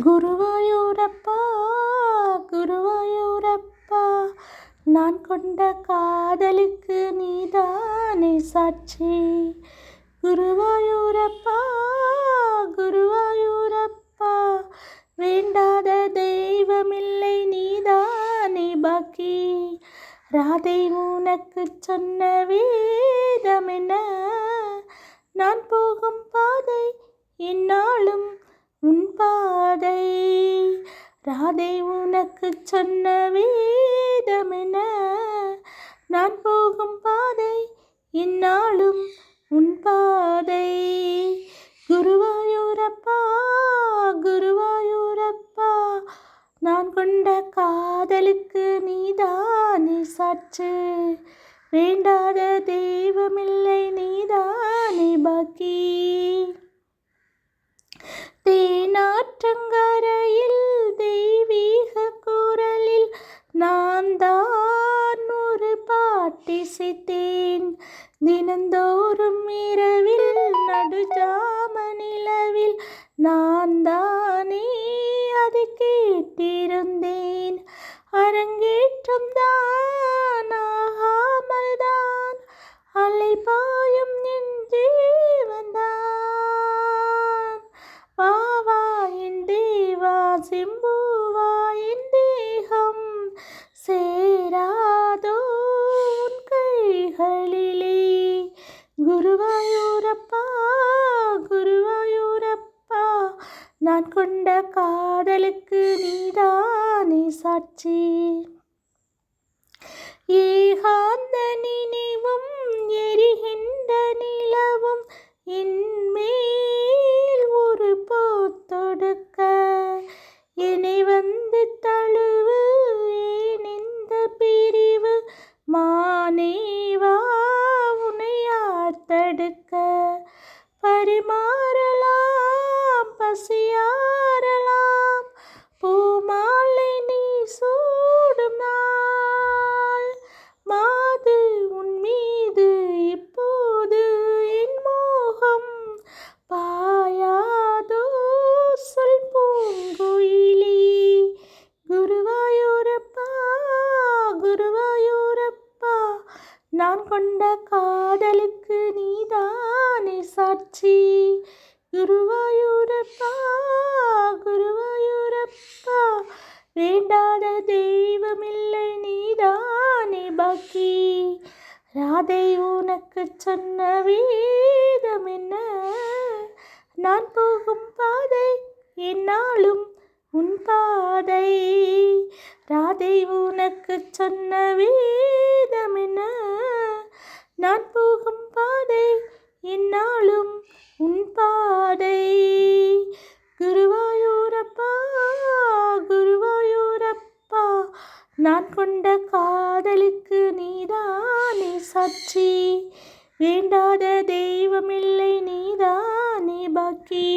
குருவாயூரப்பா குருவாயூரப்பா, நான் கொண்ட காதலுக்கு நீதானே சாட்சி. குருவாயூரப்பா குருவாயூரப்பா, வேண்டாத தெய்வமில்லை நீதானே பாக்கி. ராதை உனக்கு சொன்ன வேதம் என்ன, நான் போகும் பாதை என்னாலும் உன் பாதை. ராதை உனக்கு சொன்ன வேதம் என்ன, நான் போகும் பாதை என்னாலும் உன் பாதை. குருவாயூரப்பா குருவாயூரப்பா, நான் கொண்ட காதலுக்கு நீதானே சாட்சி. வேண்டாத தெய்வமில்லை நீதானே பாக்கி. தேனாற்றங்கரையில் தெய்வீக குரலில் நான் தான் ஒரு பாட்டிசைத்தேன். தினந்தோறும் இரவில் நடுஜாம நிலவில் நான் தானே அதை கேட்டிருந்தேன். அரங்கேற்றம் தான் ஆகாமல் தான் அலைபாயும் என் ஜீவன்தான். வாவா என் தேவா செம்பூவா, என் தேகம் சேராதோ உன் கைகளிலே. குருவாயூரப்பா குருவாயூரப்பா, நான் கொண்ட காதலுக்கு நீதானே சாட்சி. ஏகாந்த நினைவும் எரிகின்ற நிலவும் என் மேல் ஒரு போத்தொடுக்க, என்னை வந்து தழுவு ஏன் இந்த பிரிவு. மானேவா உன்னை யார் தடுக்க, பரிமாறலாம் பசியாறலாம் பூமாலை நீ சூடும் நாள். மாது உன் மீது இப்போது என் மோகம் பாயாதோ சொல் பூங்குயிலே. குருவாயூரப்பா குருவாயூரப்பா, நான் கொண்ட காதலுக்கு நீதானே சாட்சி. குருவாயூரப்பா குருவாயூரப்பா, வேண்டாத தெய்வமில்லை நீதானே பாக்கி. ராதை உனக்கு சொன்ன வேதம் என்ன, நான் போகும் பாதை என்னாலும் உன் பாதை. ராதை உனக்கு சொன்ன வேதம் என்ன, நான் போகும் பாதை என்னாலும் உன் பாதை. குருவாயூரப்பா குருவாயூரப்பா, நான் கொண்ட காதலுக்கு நீதானே சாட்சி. வேண்டாத தெய்வமில்லை நீதானே பாக்கி.